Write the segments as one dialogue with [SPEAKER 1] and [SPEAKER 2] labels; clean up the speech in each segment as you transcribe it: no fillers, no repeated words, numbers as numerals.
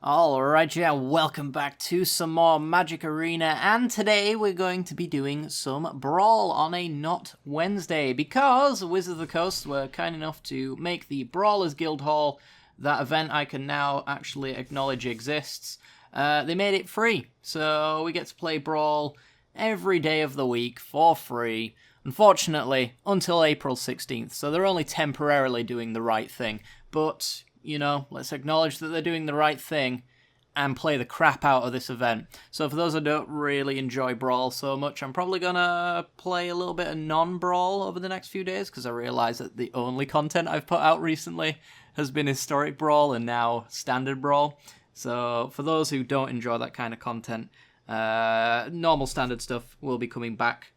[SPEAKER 1] Alright, yeah, welcome back to some more Magic Arena, and today we're going to be doing some Brawl on a not Wednesday, because Wizards of the Coast were kind enough to make the Brawlers Guildhall, that event I can now actually acknowledge exists. They made it free, so we get to play Brawl every day of the week for free, unfortunately, until April 16th, so they're only temporarily doing the right thing, but you know, let's acknowledge that they're doing the right thing and play the crap out of this event. So for those who don't really enjoy Brawl so much, I'm probably going to play a little bit of non-Brawl over the next few days, because I realise that the only content I've put out recently has been Historic Brawl and now Standard Brawl. So for those who don't enjoy that kind of content, normal Standard stuff will be coming back,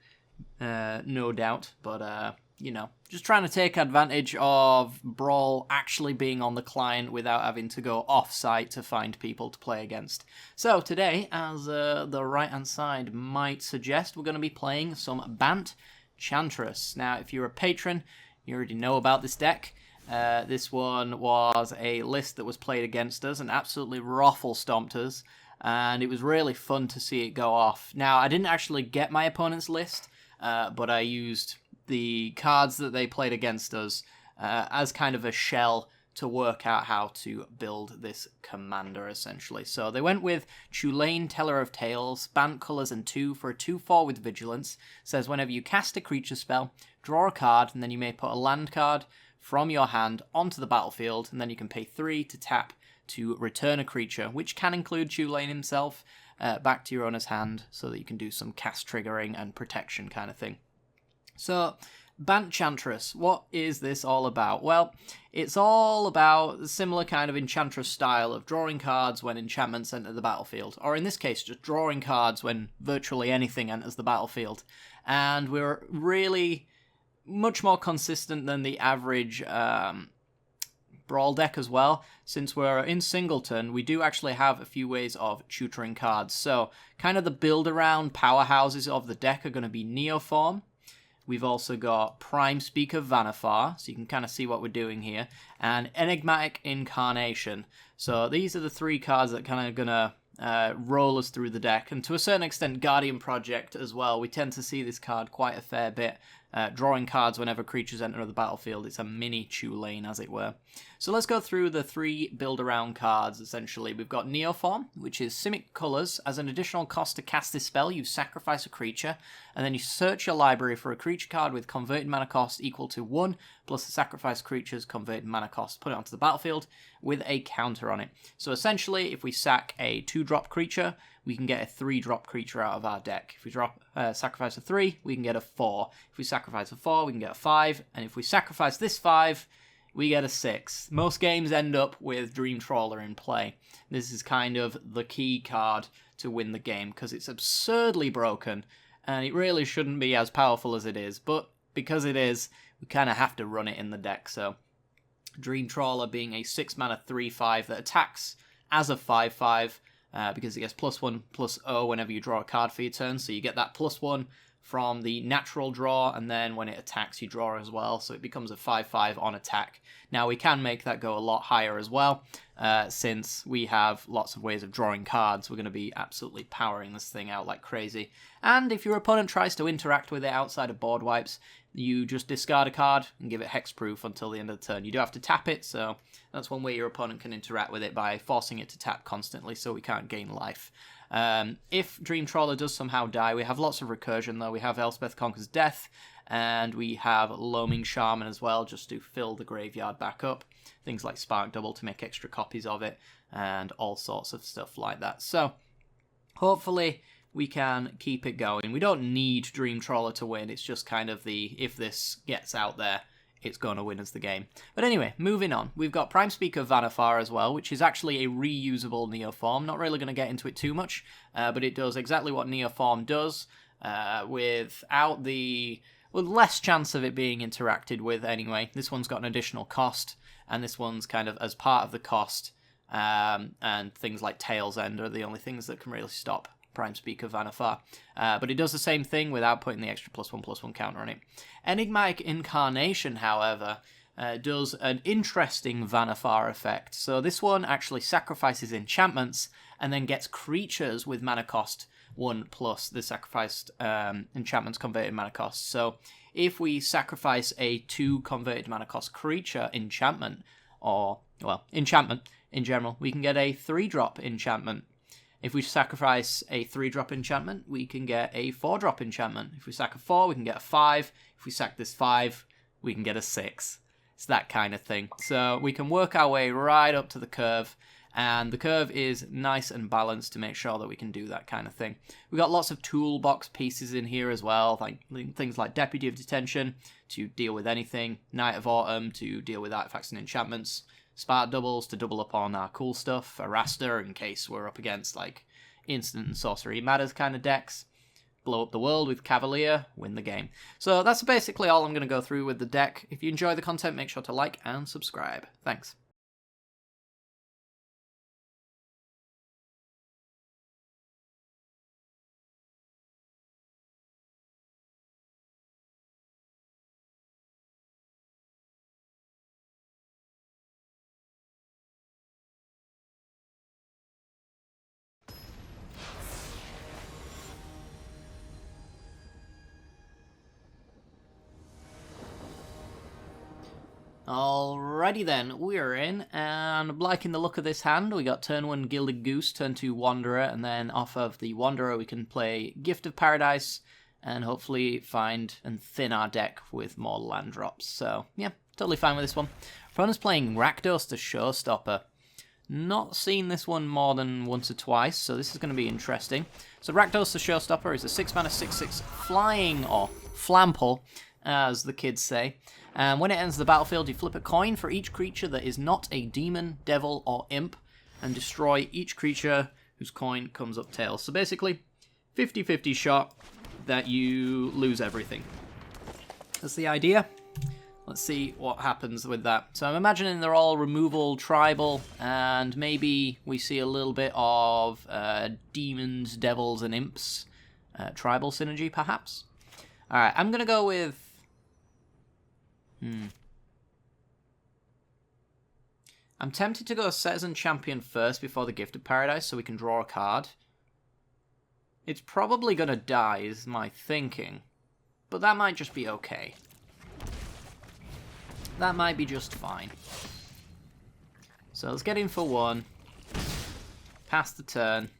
[SPEAKER 1] no doubt, but you know, just trying to take advantage of Brawl actually being on the client without having to go off-site to find people to play against. So today, as the right-hand side might suggest, we're going to be playing some Bantchantress. Now, if you're a patron, you already know about this deck. This one was a list that was played against us and absolutely raffle-stomped us, and it was really fun to see it go off. Now, I didn't actually get my opponent's list, but I used the cards that they played against us as kind of a shell to work out how to build this commander, essentially. So they went with Tulane, Teller of Tales, Bant colors and 2 for a 2/4 with Vigilance. Says whenever you cast a creature spell, draw a card, and then you may put a land card from your hand onto the battlefield, and then you can pay 3 to tap to return a creature, which can include Tulane himself, back to your owner's hand, so that you can do some cast triggering and protection kind of thing. So, Bantchantress, what is this all about? Well, it's all about a similar kind of Enchantress style of drawing cards when enchantments enter the battlefield, or in this case, just drawing cards when virtually anything enters the battlefield. And we're really much more consistent than the average Brawl deck as well. Since we're in Singleton, we do actually have a few ways of tutoring cards. So, kind of the build-around powerhouses of the deck are going to be Neoform. We've also got Prime Speaker Vannifar, so you can kind of see what we're doing here, and Enigmatic Incarnation. So these are the 3 cards that kind of going to roll us through the deck, and to a certain extent Guardian Project as well. We tend to see this card quite a fair bit, drawing cards whenever creatures enter the battlefield. It's a mini Tulane, as it were. So let's go through the 3 build-around cards, essentially. We've got Neoform, which is Simic Colors. As an additional cost to cast this spell, you sacrifice a creature, and then you search your library for a creature card with converted mana cost equal to 1, plus the sacrificed creature's converted mana cost. Put it onto the battlefield with a counter on it. So essentially, if we sack a 2-drop creature, we can get a 3-drop creature out of our deck. If we sacrifice a 3, we can get a 4. If we sacrifice a 4, we can get a 5. And if we sacrifice this 5, we get a 6. Most games end up with Dream Trawler in play. This is kind of the key card to win the game, because it's absurdly broken, and it really shouldn't be as powerful as it is. But because it is, we kind of have to run it in the deck. So Dream Trawler being a 6-mana 3/5 that attacks as a 5/5, because it gets +1/+0 whenever you draw a card for your turn. So you get that +1 from the natural draw, and then when it attacks, you draw as well. So it becomes a 5/5 on attack. Now, we can make that go a lot higher as well, since we have lots of ways of drawing cards. We're going to be absolutely powering this thing out like crazy. And if your opponent tries to interact with it outside of board wipes, you just discard a card and give it hexproof until the end of the turn. You do have to tap it, so that's one way your opponent can interact with it, by forcing it to tap constantly so we can't gain life. If Dream Trawler does somehow die, we have lots of recursion though. We have Elspeth Conquers Death, and we have Loaming Shaman as well, just to fill the graveyard back up. Things like Spark Double to make extra copies of it, and all sorts of stuff like that. So, hopefully we can keep it going. We don't need Dream Trawler to win, it's just kind of the, if this gets out there, it's going to win us the game. But anyway, moving on. We've got Prime Speaker Vannifar as well, which is actually a reusable Neoform. Not really going to get into it too much, but it does exactly what Neoform does, with less chance of it being interacted with anyway. This one's got an additional cost, and this one's kind of as part of the cost, and things like Tail's End are the only things that can really stop Prime Speaker Vannifar. But it does the same thing without putting the extra +1/+1 counter on it. Enigmatic Incarnation, however, does an interesting Vanifar effect. So this one actually sacrifices enchantments and then gets creatures with mana cost 1 plus the sacrificed enchantments converted mana cost. So if we sacrifice a 2 converted mana cost creature enchantment, or, well, enchantment in general, we can get a 3-drop enchantment. If we sacrifice a 3-drop enchantment, we can get a 4-drop enchantment. If we sack a 4, we can get a 5. If we sack this 5, we can get a 6. It's that kind of thing. So we can work our way right up to the curve, and the curve is nice and balanced to make sure that we can do that kind of thing. We've got lots of toolbox pieces in here as well, like things like Deputy of Detention to deal with anything, Knight of Autumn to deal with artifacts and enchantments, Spark Doubles to double up on our cool stuff, Arasta in case we're up against like instant and sorcery matters kind of decks, blow up the world with Cavalier, win the game. So that's basically all I'm going to go through with the deck. If you enjoy the content, make sure to like and subscribe. Thanks. Alrighty then, we're in, and liking the look of this hand, we got turn 1 Gilded Goose, turn 2 Wanderer, and then off of the Wanderer we can play Gift of Paradise, and hopefully find and thin our deck with more land drops. So, yeah, totally fine with this one. Opponent's playing Rakdos the Showstopper. Not seen this one more than once or twice, so this is going to be interesting. So Rakdos the Showstopper is a 6-mana 6/6 flying, or flample, as the kids say. And when it enters the battlefield, you flip a coin for each creature that is not a demon, devil, or imp, and destroy each creature whose coin comes up tails. So basically, 50-50 shot that you lose everything. That's the idea. Let's see what happens with that. So I'm imagining they're all removal, tribal, and maybe we see a little bit of demons, devils, and imps. Tribal synergy, perhaps? Alright, I'm going to go with... I'm tempted to go Citizen Champion first before the Gift of Paradise so we can draw a card. It's probably going to die, is my thinking. But that might just be okay. That might be just fine. So let's get in for 1. Pass the turn.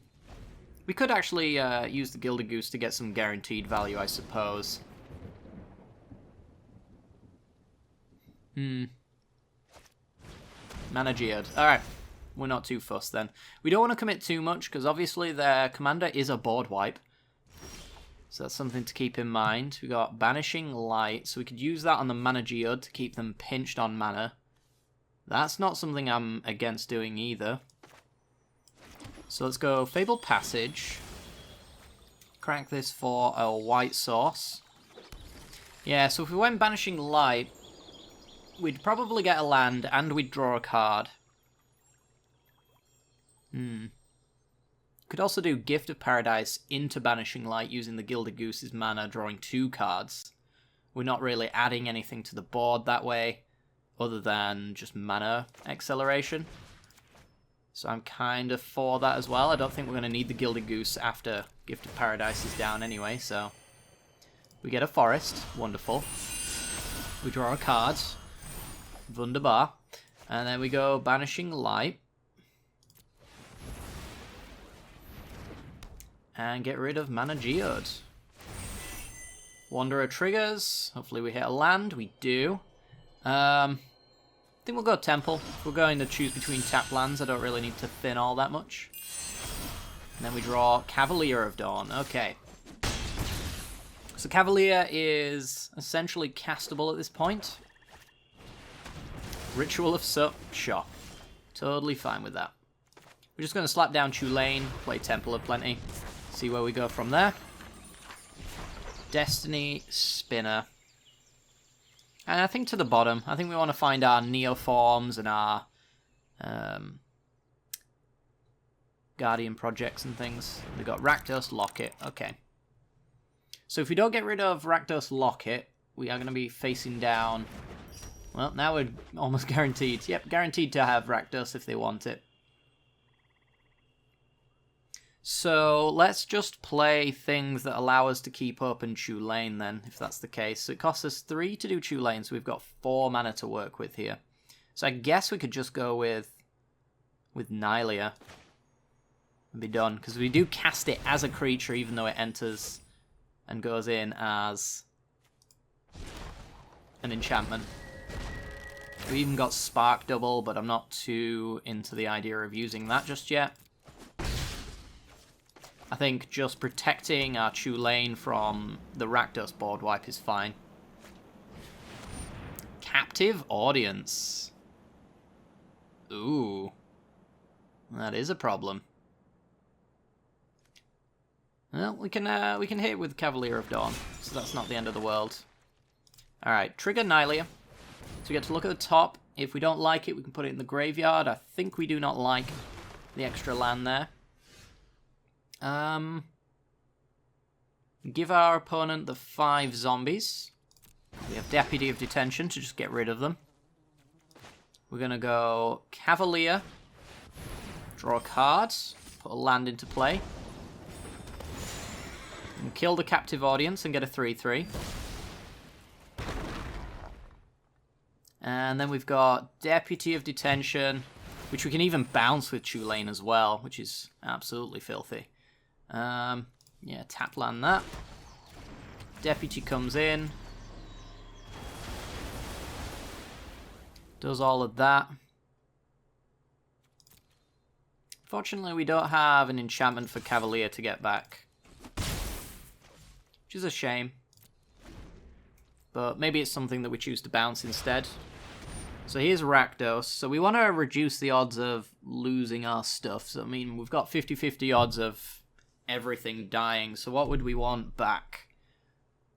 [SPEAKER 1] We could actually use the Gilded Goose to get some guaranteed value, I suppose. Mana Geode. Alright. We're not too fussed then. We don't want to commit too much because obviously their commander is a board wipe. So that's something to keep in mind. We got Banishing Light, so we could use that on the Mana Geode to keep them pinched on mana. That's not something I'm against doing either. So let's go Fabled Passage. Crack this for a white source. Yeah, so if we went Banishing Light, we'd probably get a land, and we'd draw a card. Could also do Gift of Paradise into Banishing Light using the Gilded Goose's mana, drawing 2 cards. We're not really adding anything to the board that way, other than just mana acceleration. So I'm kind of for that as well. I don't think we're going to need the Gilded Goose after Gift of Paradise is down anyway, so... We get a forest. Wonderful. We draw a card. Wunderbar. And then we go Banishing Light. And get rid of Mana Geode. Wanderer triggers. Hopefully we hit a land. We do. I think we'll go Temple. If we're going to choose between tap lands, I don't really need to thin all that much. And then we draw Cavalier of Dawn. Okay. So Cavalier is essentially castable at this point. Ritual of Sup, sure. Totally fine with that. We're just going to slap down Tulane, play Temple of Plenty, see where we go from there. Destiny, Spinner. And I think to the bottom, I think we want to find our Neoforms and our Guardian projects and things. We've got Rakdos Locket, okay. So if we don't get rid of Rakdos Locket, we are going to be facing down Well, now we're almost guaranteed. Yep, guaranteed to have Rakdos if they want it. So let's just play things that allow us to keep open Tulane then, if that's the case. So it costs us 3 to do Tulane, so we've got 4 mana to work with here. So I guess we could just go with Nylea and be done, because we do cast it as a creature even though it enters and goes in as an enchantment. We even got Spark Double, but I'm not too into the idea of using that just yet. I think just protecting our Tulane from the Rakdos board wipe is fine. Captive Audience. Ooh. That is a problem. Well, we can hit it with Cavalier of Dawn, so that's not the end of the world. Alright, trigger Nylea. So we get to look at the top. If we don't like it, we can put it in the graveyard. I think we do not like the extra land there. Give our opponent the 5 zombies. We have Deputy of Detention to just get rid of them. We're going to go Cavalier. Draw a card. Put a land into play. And kill the Captive Audience and get a 3/3. And then we've got Deputy of Detention, which we can even bounce with Tulane as well, which is absolutely filthy. Yeah, tap land that. Deputy comes in. Does all of that. Fortunately, we don't have an enchantment for Cavalier to get back, which is a shame. But maybe it's something that we choose to bounce instead. So here's Rakdos. So we want to reduce the odds of losing our stuff. So, I mean, we've got 50-50 odds of everything dying. So what would we want back?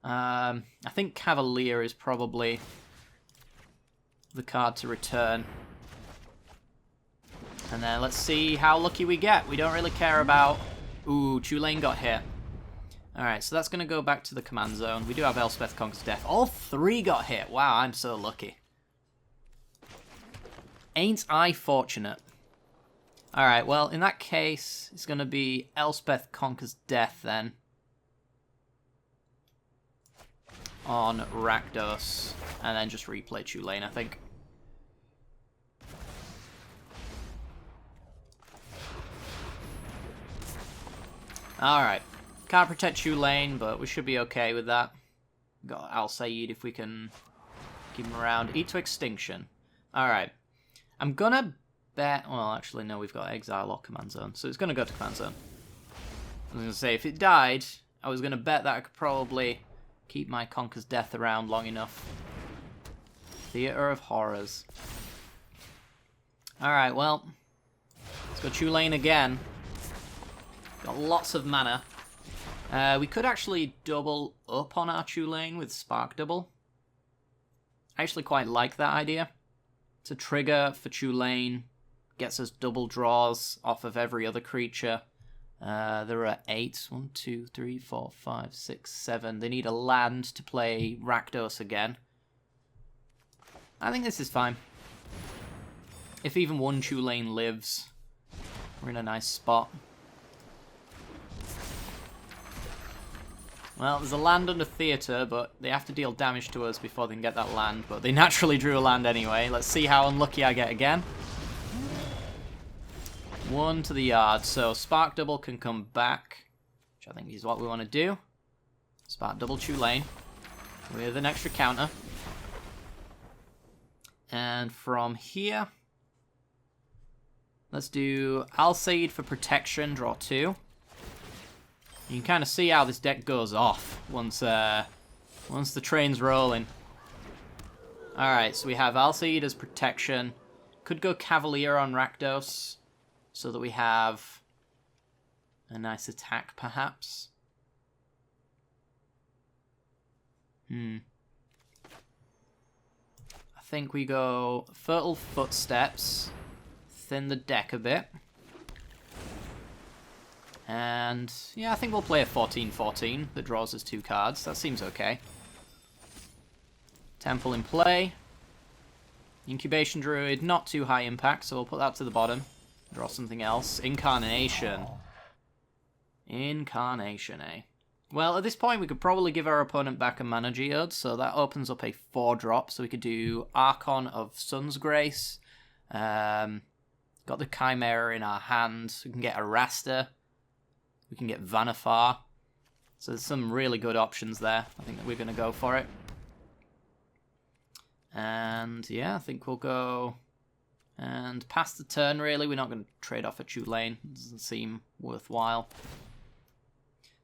[SPEAKER 1] I think Cavalier is probably the card to return. And then let's see how lucky we get. We don't really care about... Ooh, Tulane got hit. Alright, so that's going to go back to the command zone. We do have Elspeth Conquers Death. All 3 got hit. Wow, I'm so lucky. Ain't I fortunate? Alright, well, in that case, it's going to be Elspeth Conquers Death then. On Rakdos. And then just replay Tulane, I think. Alright. Can't protect Tulane, but we should be okay with that. Got Al Sayed if we can keep him around. Eat to Extinction. Alright. I'm gonna bet... Well, actually, no, we've got Exile or Command Zone, so it's gonna go to Command Zone. I was gonna say, if it died, I was gonna bet that I could probably keep my Conquer's Death around long enough. Theater of Horrors. Alright, well. Let's go Tulane again. Got lots of mana. We could actually double up on our Tulane with Spark Double. I actually quite like that idea. It's a trigger for Tulane. Gets us double draws off of every other creature. There are 8. 1, 2, 3, 4, 5, 6, 7. They need a land to play Rakdos again. I think this is fine. If even one Tulane lives, we're in a nice spot. Well, there's a land under Theatre, but they have to deal damage to us before they can get that land. But they naturally drew a land anyway. Let's see how unlucky I get again. 1 to the yard. So Spark Double can come back, which I think is what we want to do. Spark Double Tulane with an extra counter. And from here, let's do Alseid for protection, draw 2. You can kind of see how this deck goes off once the train's rolling. Alright, so we have Alseid as protection. Could go Cavalier on Rakdos, so that we have a nice attack, perhaps. I think we go Fertile Footsteps, thin the deck a bit. And, yeah, I think we'll play a 14-14 that draws us 2 cards. That seems okay. Temple in play. Incubation Druid, not too high impact, so we'll put that to the bottom. Draw something else. Incarnation. Incarnation, eh? Well, at this point, we could probably give our opponent back a Mana Geode, so that opens up a 4-drop, so we could do Archon of Sun's Grace. Got the Chimera in our hand, so we can get a Raster. We can get Vanifar. So there's some really good options there. I think that we're going to go for it. And yeah, I think we'll go and pass the turn, really. We're not going to trade off a Tulane. It doesn't seem worthwhile.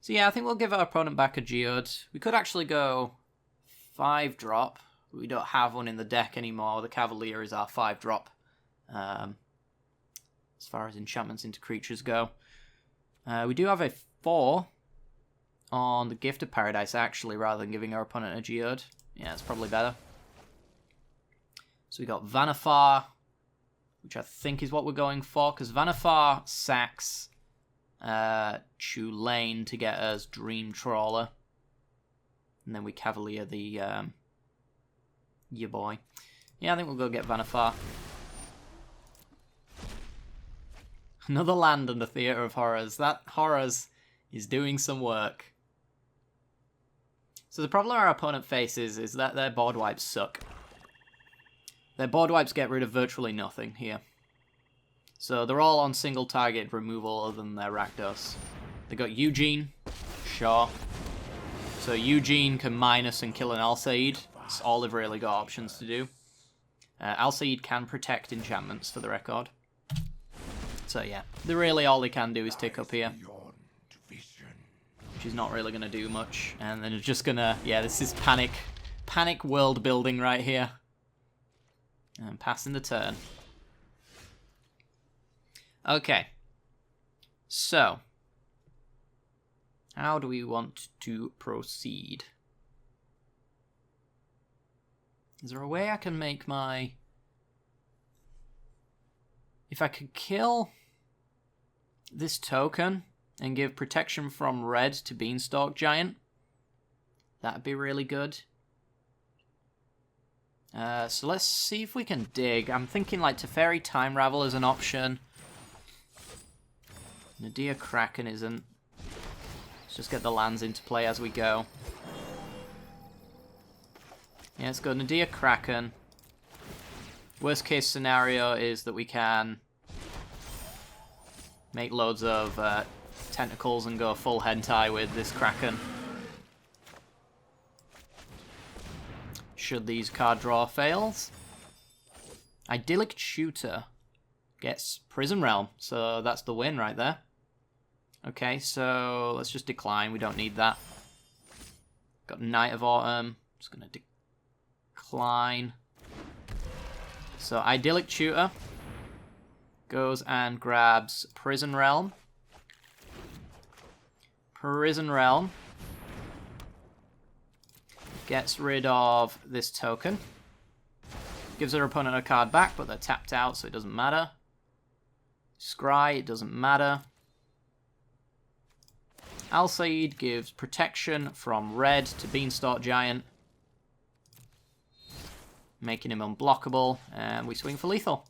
[SPEAKER 1] So yeah, I think we'll give our opponent back a Geode. We could actually go 5-drop. We don't have one in the deck anymore. The Cavalier is our 5-drop. As far as enchantments into creatures go. We do have a 4 on the Gift of Paradise, actually, rather than giving our opponent a Geode. Yeah, it's probably better. So we got Vanifar, which I think is what we're going for, because Vanifar sacks Tulane to get us Dream Trawler. And then we Cavalier the your boy. Yeah, I think we'll go get Vanifar. Another land and a Theatre of Horrors. That Horrors is doing some work. So the problem our opponent faces is that their board wipes suck. Their board wipes get rid of virtually nothing here. So they're all on single target removal other than their Rakdos. They got Eugene, sure. So Eugene can minus and kill an Alseid. That's all they've really got options to do. Alseid can protect enchantments, for the record. So yeah, really all they can do is tick up here. Which is not really going to do much. And then it's just going to... Yeah, this is panic world building right here. And passing the turn. Okay. So. How do we want to proceed? Is there a way I can make my... If I could kill this token and give protection from red to Beanstalk Giant, that'd be really good. So let's see if we can dig. I'm thinking like Teferi Time Ravel is an option. Nadia Kraken isn't. Let's just get the lands into play as we go. Yeah, let's go Nadia Kraken. Worst case scenario is that we can make loads of tentacles and go full hentai with this Kraken. Should these card draw fails. Idyllic Tutor gets Prison Realm, so that's the win right there. Okay, so let's just decline, we don't need that. Got Night of Autumn, just gonna decline. So Idyllic Tutor goes and grabs Prison Realm. Prison Realm gets rid of this token. Gives her opponent a card back, but they're tapped out, so it doesn't matter. Scry, it doesn't matter. Alseid gives protection from red to Beanstalk Giant, making him unblockable, and we swing for lethal.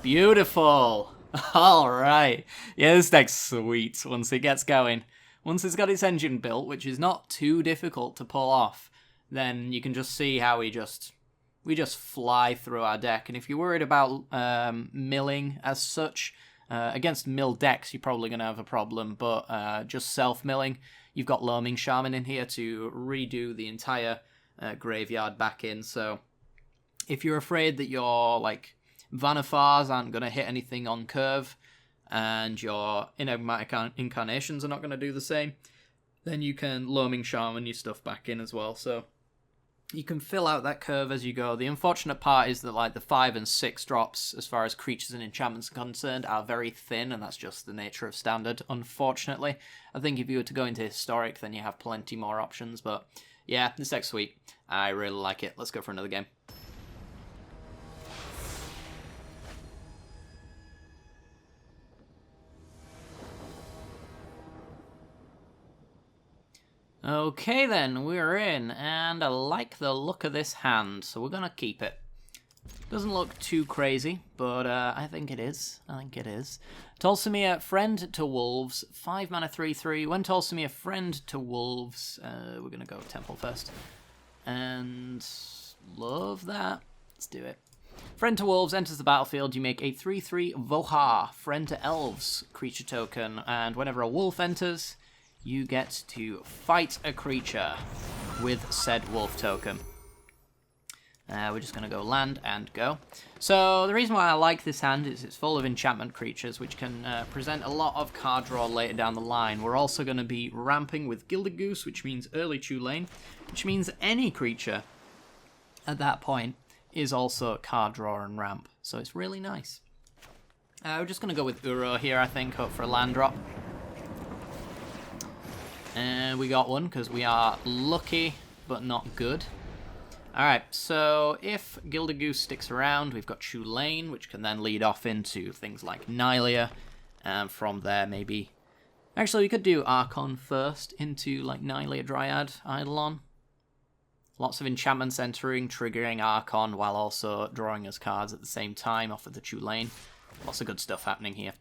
[SPEAKER 1] Beautiful! Alright. Yeah, this deck's sweet once it gets going. Once it's got its engine built, which is not too difficult to pull off, then you can just see how we just fly through our deck. And if you're worried about milling as such, against mill decks, you're probably going to have a problem. But just self-milling, you've got Loaming Shaman in here to redo the entire graveyard back in. So if you're afraid that your like Vanifars aren't going to hit anything on curve, and your Enigmatic Incarnations are not going to do the same, then you can Loaming Shaman your stuff back in as well. So you can fill out that curve as you go. The unfortunate part is that like the 5 and 6 drops, as far as creatures and enchantments are concerned, are very thin, and that's just the nature of Standard, unfortunately. I think if you were to go into Historic, then you have plenty more options, but yeah, this deck's sweet. I really like it. Let's go for another game. Okay then, we're in, and I like the look of this hand, so we're going to keep it. Doesn't look too crazy, but I think it is. I think it is. Tolsimir, friend to wolves. 5 mana 3/3. When Tolsimir, friend to wolves. We're going to go temple first. And love that. Let's do it. Friend to wolves enters the battlefield. You make a 3/3 Vohar, friend to elves creature token. And whenever a wolf enters, you get to fight a creature with said wolf token. We're just going to go land and go. So the reason why I like this hand is it's full of enchantment creatures, which can present a lot of card draw later down the line. We're also going to be ramping with Gilded Goose, which means early Tulane, which means any creature at that point is also card draw and ramp. So it's really nice. We're just going to go with Uro here, I think, hope for a land drop. And we got one because we are lucky but not good. Alright, so if Gilded Goose sticks around, we've got Tulane, which can then lead off into things like Nylea, and from there maybe... Actually, we could do Archon first into like Nylea, Dryad, Eidolon. Lots of enchantments entering, triggering Archon, while also drawing us cards at the same time off of the Tulane. Lots of good stuff happening here.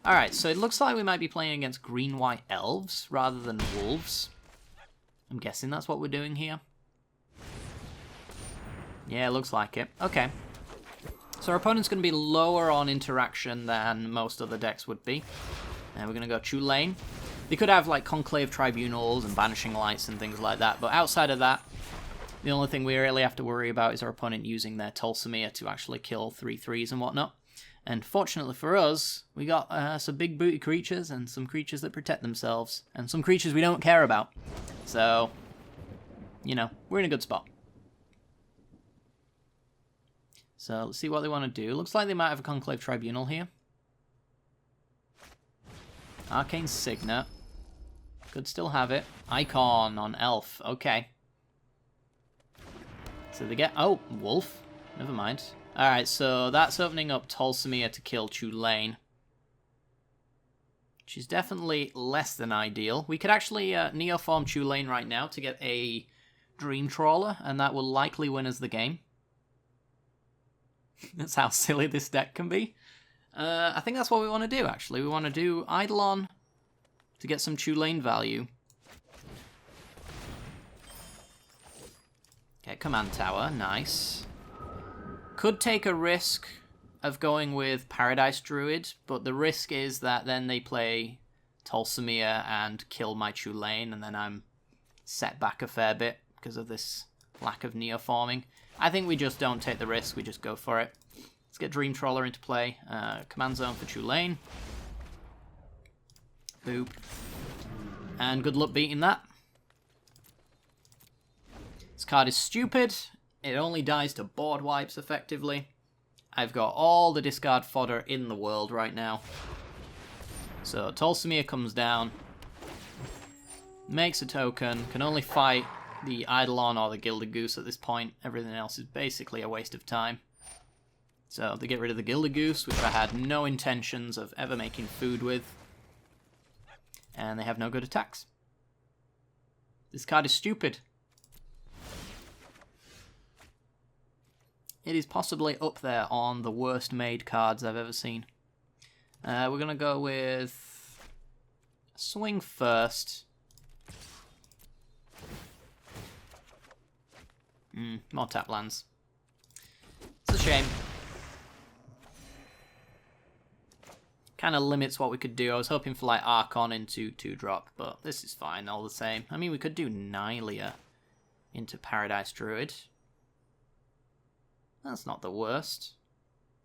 [SPEAKER 1] Alright, so it looks like we might be playing against green-white elves rather than wolves. I'm guessing that's what we're doing here. Yeah, it looks like it. Okay. So our opponent's going to be lower on interaction than most other decks would be. And we're going to go Tulane. They could have like Conclave Tribunals and Banishing Lights and things like that, but outside of that, the only thing we really have to worry about is our opponent using their Tolsimir to actually kill 3/3s and whatnot. And fortunately for us, we got some big booty creatures and some creatures that protect themselves, and some creatures we don't care about. So, you know, we're in a good spot. So let's see what they want to do. Looks like they might have a Conclave Tribunal here. Arcane Signet. Could still have it. Icon on Elf. Okay. So they get... Oh, Wolf. Never mind. Alright, so that's opening up Tolsimir to kill Tulane. Which is definitely less than ideal. We could actually Neoform Tulane right now to get a Dream Trawler, and that will likely win us the game. That's how silly this deck can be. I think that's what we want to do, actually. We want to do Eidolon to get some Tulane value. Okay, Command Tower. Nice. Could take a risk of going with Paradise Druid, but the risk is that then they play Tolsimir and kill my Tulane, and then I'm set back a fair bit because of this lack of Neoforming. I think we just don't take the risk, we just go for it. Let's get Dream Trawler into play. Command Zone for Tulane. Boop. And good luck beating that. This card is stupid. It only dies to board wipes, effectively. I've got all the discard fodder in the world right now. So Tolsimir comes down. Makes a token. Can only fight the Eidolon or the Gilded Goose at this point. Everything else is basically a waste of time. So they get rid of the Gilded Goose, which I had no intentions of ever making food with. And they have no good attacks. This card is stupid. It is possibly up there on the worst made cards I've ever seen. We're going to go with Swing first. More tap lands. It's a shame. Kind of limits what we could do. I was hoping for like Archon into 2-drop, but this is fine all the same. I mean, we could do Nylea into Paradise Druid. That's not the worst.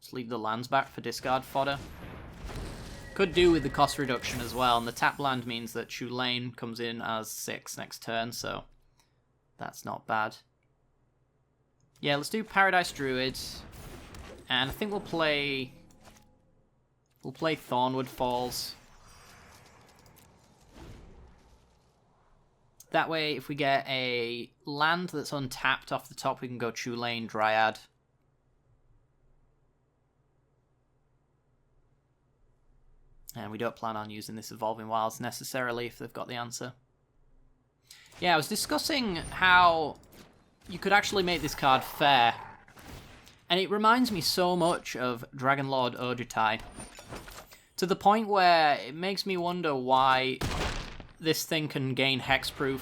[SPEAKER 1] Just leave the lands back for discard fodder. Could do with the cost reduction as well, and the tap land means that Tulane comes in as 6 next turn, so that's not bad. Yeah, let's do Paradise Druid, and I think we'll play Thornwood Falls. That way, if we get a land that's untapped off the top, we can go Tulane, Dryad. And we don't plan on using this Evolving Wilds necessarily if they've got the answer. Yeah, I was discussing how you could actually make this card fair. And it reminds me so much of Dragonlord Ojutai, to the point where it makes me wonder why this thing can gain hexproof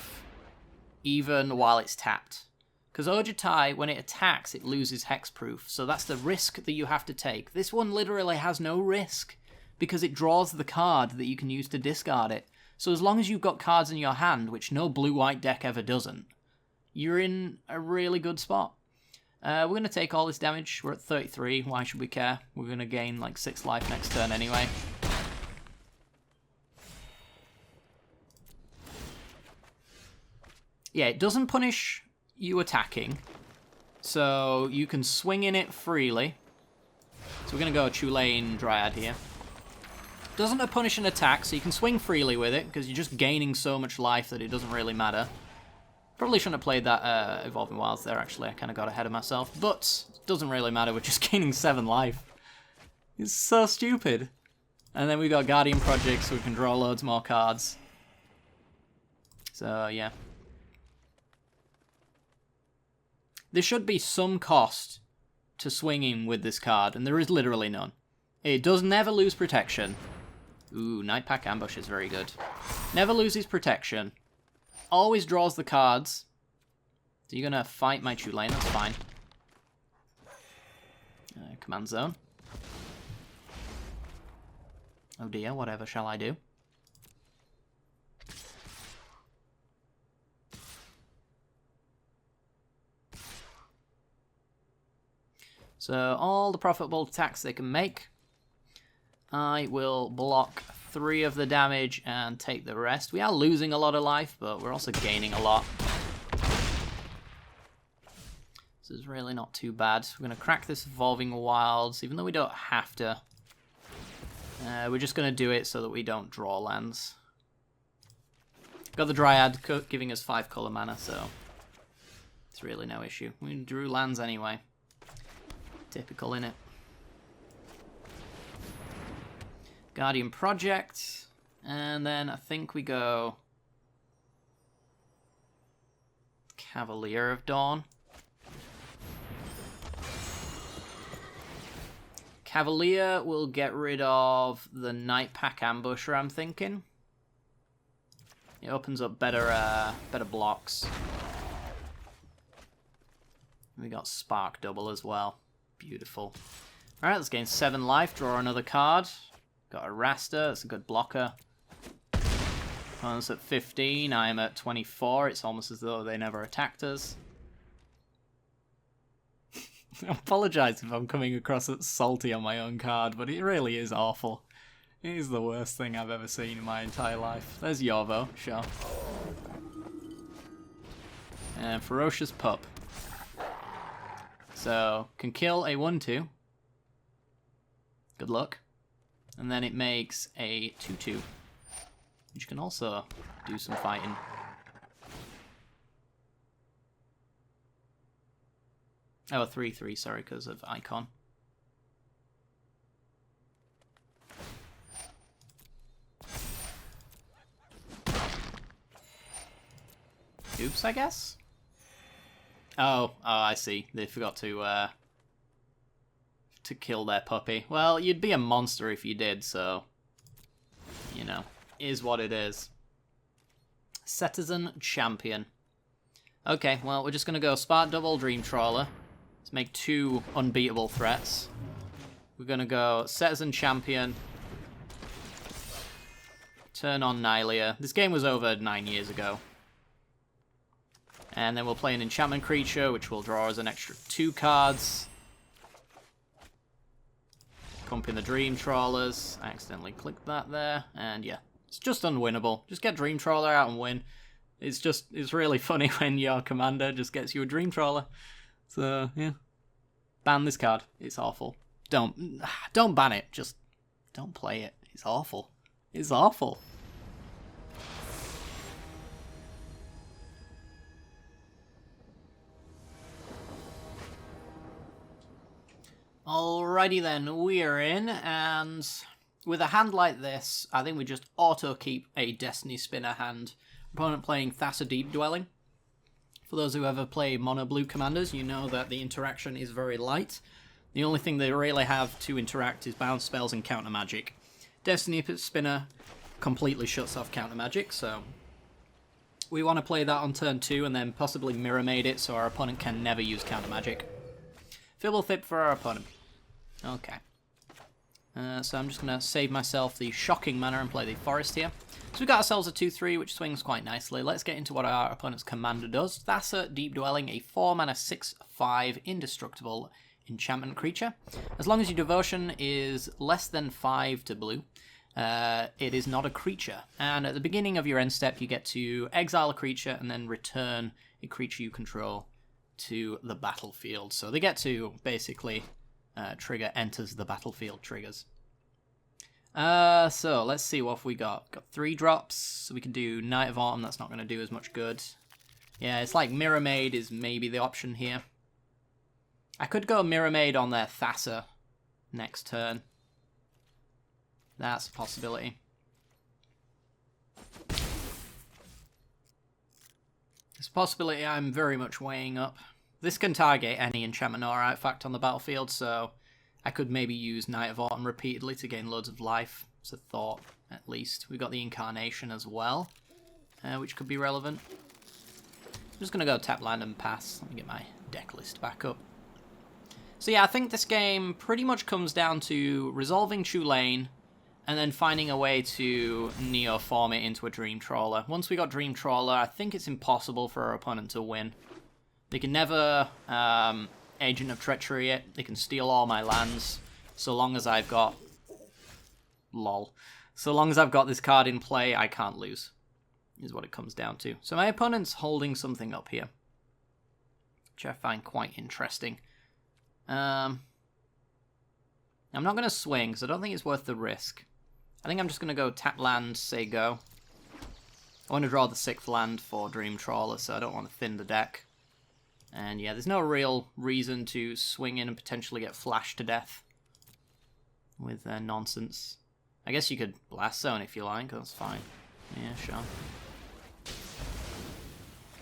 [SPEAKER 1] even while it's tapped. Because Ojutai, when it attacks, it loses hexproof, so that's the risk that you have to take. This one literally has no risk, because it draws the card that you can use to discard it. So as long as you've got cards in your hand, which no blue-white deck ever doesn't, you're in a really good spot. We're going to take all this damage. We're at 33. Why should we care? We're going to gain like 6 life next turn anyway. Yeah, it doesn't punish you attacking, so you can swing in it freely. So we're going to go Tulane Dryad here. Doesn't punish an attack, so you can swing freely with it, because you're just gaining so much life that it doesn't really matter. Probably shouldn't have played that Evolving Wilds there, actually. I kind of got ahead of myself. But it doesn't really matter, we're just gaining 7 life. It's so stupid. And then we got Guardian Project, so we can draw loads more cards. So, yeah. There should be some cost to swinging with this card, and there is literally none. It does never lose protection. Ooh, Night Pack Ambush is very good. Never loses protection. Always draws the cards. So you're going to fight my Tulane, that's fine. Command Zone. Oh dear, whatever shall I do? So all the profitable attacks they can make. I will block 3 of the damage and take the rest. We are losing a lot of life, but we're also gaining a lot. This is really not too bad. We're going to crack this Evolving Wilds, even though we don't have to. We're just going to do it so that we don't draw lands. Got the Dryad giving us 5 color mana, so it's really no issue. We drew lands anyway. Typical, innit? Guardian Project, and then I think we go Cavalier of Dawn. Cavalier will get rid of the Night Pack Ambusher, I'm thinking. It opens up better blocks. We got Spark Double as well. Beautiful. Alright, let's gain 7 life, draw another card. Got a Rasta, that's a good blocker. Opponent's at 15, I'm at 24. It's almost as though they never attacked us. I apologise if I'm coming across as salty on my own card, but it really is awful. It is the worst thing I've ever seen in my entire life. There's Yorvo, sure. And Ferocious Pup. So, can kill a 1-2. Good luck. And then it makes a 2-2, which can also do some fighting. Oh, a 3-3, sorry, because of Icon. Oops, I guess? Oh, I see. They forgot to kill their puppy. Well, you'd be a monster if you did, so, you know, is what it is. Citizen Champion. Okay, well, we're just going to go Spark Double, Dream Trawler. Let's make 2 unbeatable threats. We're going to go Citizen Champion. Turn on Nylea. This game was over 9 years ago. And then we'll play an enchantment creature, which will draw us an extra 2 cards. Pump in the Dream Trawlers. I accidentally clicked that there. And yeah, it's just unwinnable. Just get Dream Trawler out and win. It's really funny when your commander just gets you a Dream Trawler. So, yeah. Ban this card. It's awful. Don't ban it. Just don't play it. It's awful. It's awful. Alrighty then, we are in, and with a hand like this, I think we just auto-keep a Destiny Spinner hand. Opponent playing Thassa Deep Dwelling. For those who ever play mono blue commanders, you know that the interaction is very light. The only thing they really have to interact is bounce spells and counter magic. Destiny Spinner completely shuts off counter magic, so we want to play that on turn 2 and then possibly Mirror Maid it so our opponent can never use counter magic. Fibblethip for our opponent. Okay. So I'm just going to save myself the shocking mana and play the Forest here. So we got ourselves a 2-3, which swings quite nicely. Let's get into what our opponent's commander does. Thassa, Deep Dwelling, a 4-mana 6/5 indestructible enchantment creature. As long as your devotion is less than 5 to blue, it is not a creature. And at the beginning of your end step, you get to exile a creature and then return a creature you control to the battlefield. So they get to basically trigger enters the battlefield triggers. So let's see what we got. Got 3 drops, so we can do Night of Autumn. That's not going to do as much good. Yeah, it's like Mirror Maid is maybe the option here. I could go Mirror Maid on their Thassa next turn. That's a possibility. It's a possibility I'm very much weighing up. This can target any enchantment or artifact on the battlefield, so I could maybe use Night of Autumn repeatedly to gain loads of life. It's a thought, at least. We've got the Incarnation as well, which could be relevant. I'm just going to go tap land and pass. Let me get my deck list back up. So yeah, I think this game pretty much comes down to resolving Tulane and then finding a way to neoform it into a Dream Trawler. Once we got Dream Trawler, I think it's impossible for our opponent to win. They can never Agent of Treachery it. They can steal all my lands so long as I've got... lol. So long as I've got this card in play, I can't lose, is what it comes down to. So my opponent's holding something up here, which I find quite interesting. I'm not going to swing, because I don't think it's worth the risk. I think I'm just going to go tap land, say go. I want to draw the 6th land for Dream Trawler, so I don't want to thin the deck. And yeah, there's no real reason to swing in and potentially get flashed to death with nonsense. I guess you could Blast Zone if you like, that's fine. Yeah, sure.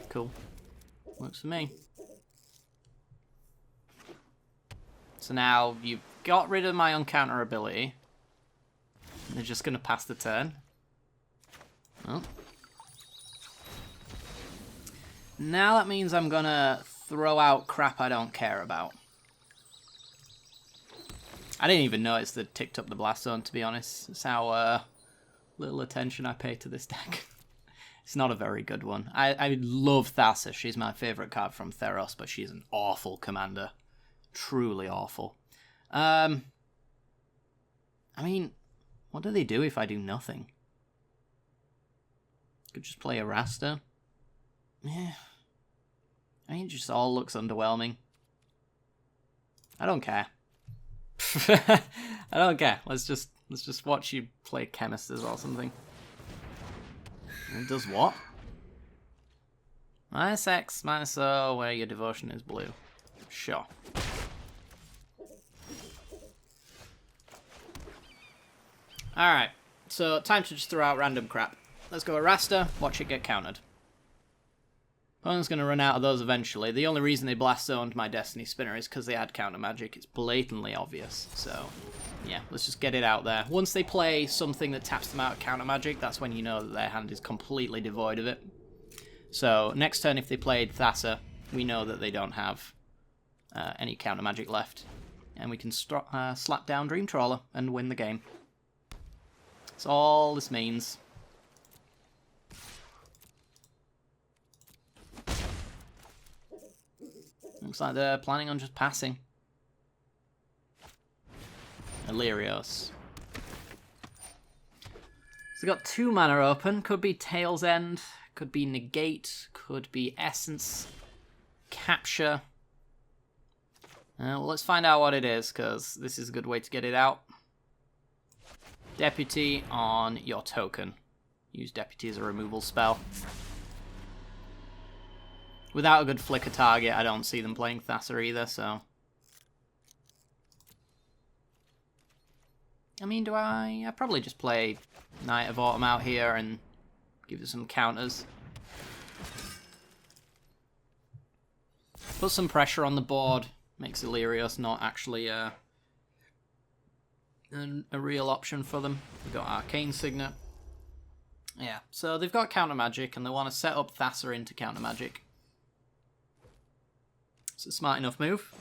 [SPEAKER 1] Cool. Works for me. So now you've got rid of my uncounter ability. They're just going to pass the turn. Well. Now that means I'm going to throw out crap I don't care about. I didn't even notice that ticked up the Blast Zone, to be honest. That's how little attention I pay to this deck. It's not a very good one. I love Thassa. She's my favourite card from Theros, but she's an awful commander. Truly awful. I mean, what do they do if I do nothing? Could just play a Rasta. Yeah. I mean, it just all looks underwhelming. I don't care. I don't care. Let's just watch you play Chemisters or something. It does what? -X, -O, where your devotion is blue. Sure. Alright, so time to just throw out random crap. Let's go a Rasta, watch it get countered. Opponent's going to run out of those eventually. The only reason they Blast Zoned my Destiny Spinner is because they had counter magic. It's blatantly obvious, so yeah, let's just get it out there. Once they play something that taps them out of counter magic, that's when you know that their hand is completely devoid of it. So next turn, if they played Thassa, we know that they don't have any counter magic left, and we can slap down Dream Trawler and win the game. That's all this means. Looks like they're planning on just passing. Illyrios. So we got 2 mana open. Could be Tail's End, could be Negate, could be Essence, Capture. Well, let's find out what it is, because this is a good way to get it out. Deputy on your token. Use Deputy as a removal spell. Without a good flicker target, I don't see them playing Thassa either, so... I mean, do I probably just play Night of Autumn out here and give it some counters. Put some pressure on the board. Makes Illyrios not actually a real option for them. We've got Arcane Signet. Yeah, so they've got counter magic and they want to set up Thassa into counter magic. It's a smart enough move.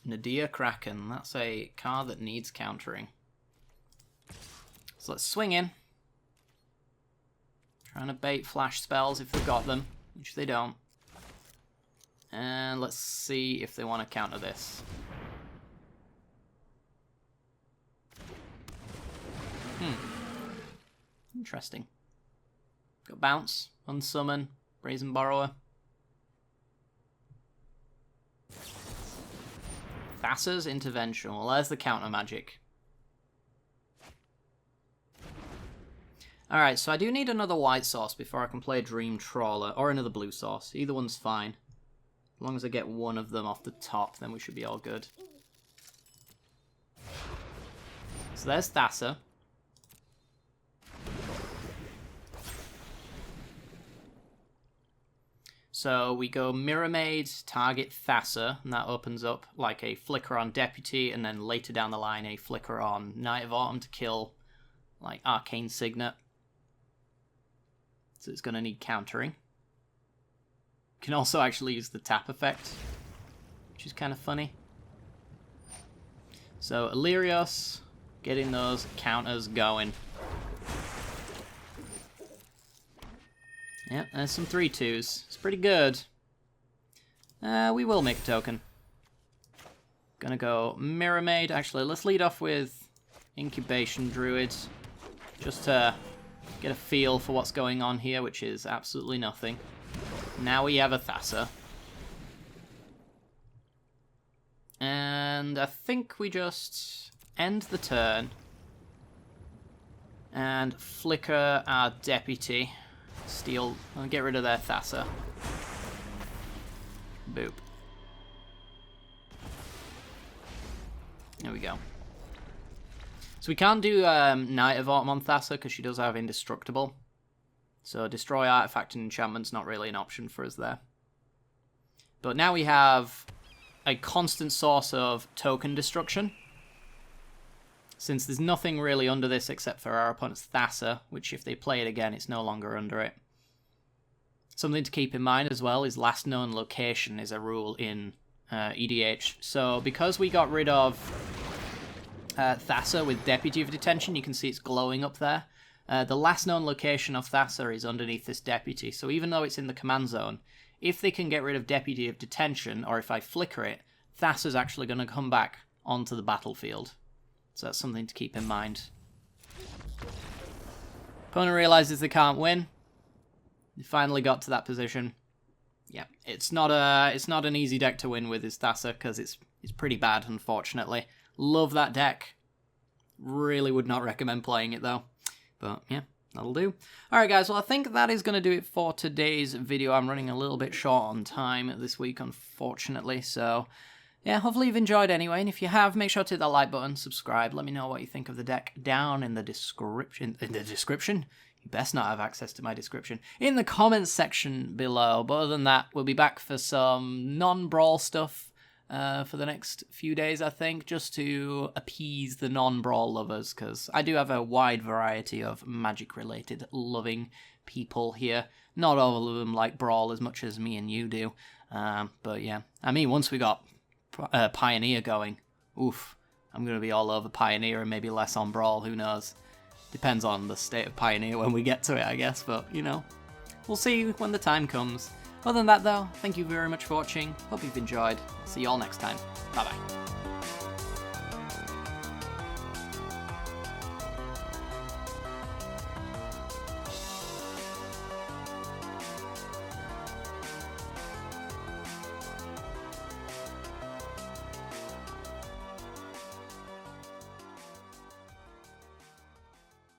[SPEAKER 1] Nadir Kraken, that's a card that needs countering. So let's swing in. Trying to bait flash spells if they've got them, which they don't. And let's see if they want to counter this. Interesting. Got Bounce, Unsummon, Brazen Borrower. Thassa's Intervention. Well, there's the counter magic. Alright, so I do need another white source before I can play Dream Trawler, or another blue source. Either one's fine. As long as I get one of them off the top, then we should be all good. So there's Thassa. So we go Mirror Maid, target Thassa, and that opens up like a Flicker on Deputy, and then later down the line a Flicker on Night of Autumn to kill like Arcane Signet. So it's going to need countering. Can also actually use the tap effect, which is kind of funny. So Illyrios, getting those counters going. Yeah, there's some 3/2s. It's pretty good. We will make a token. Gonna go Mirror Maid. Actually, let's lead off with Incubation Druid. Just to get a feel for what's going on here, which is absolutely nothing. Now we have a Thassa. And I think we just end the turn. And flicker our Deputy. Steal, and get rid of their Thassa. Boop. There we go. So we can't do Night of Autumn on Thassa because she does have Indestructible. So destroy artifact and enchantment's not really an option for us there. But now we have a constant source of token destruction. Since there's nothing really under this except for our opponent's Thassa, which if they play it again, it's no longer under it. Something to keep in mind as well is last known location is a rule in EDH. So because we got rid of Thassa with Deputy of Detention, you can see it's glowing up there. The last known location of Thassa is underneath this Deputy. So even though it's in the command zone, if they can get rid of Deputy of Detention, or if I flicker it, Thassa's actually going to come back onto the battlefield. So that's something to keep in mind. Opponent realizes they can't win. They finally got to that position. Yeah, it's not an easy deck to win with is Thassa because it's pretty bad, unfortunately. Love that deck. Really would not recommend playing it though. But yeah, that'll do. Alright guys, well I think that is going to do it for today's video. I'm running a little bit short on time this week, unfortunately, so yeah, hopefully you've enjoyed anyway, and if you have, make sure to hit that like button, subscribe, let me know what you think of the deck down in the description. You best not have access to my description. In the comments section below. But other than that, we'll be back for some non-Brawl stuff for the next few days, I think, just to appease the non-Brawl lovers, because I do have a wide variety of Magic-related loving people here. Not all of them like Brawl as much as me and you do, but yeah. I mean, once we got Pioneer going, oof, I'm going to be all over Pioneer and maybe less on Brawl, who knows. Depends on the state of Pioneer when we get to it, I guess, but, you know, we'll see when the time comes. Other than that, though, thank you very much for watching. Hope you've enjoyed. See you all next time. Bye-bye.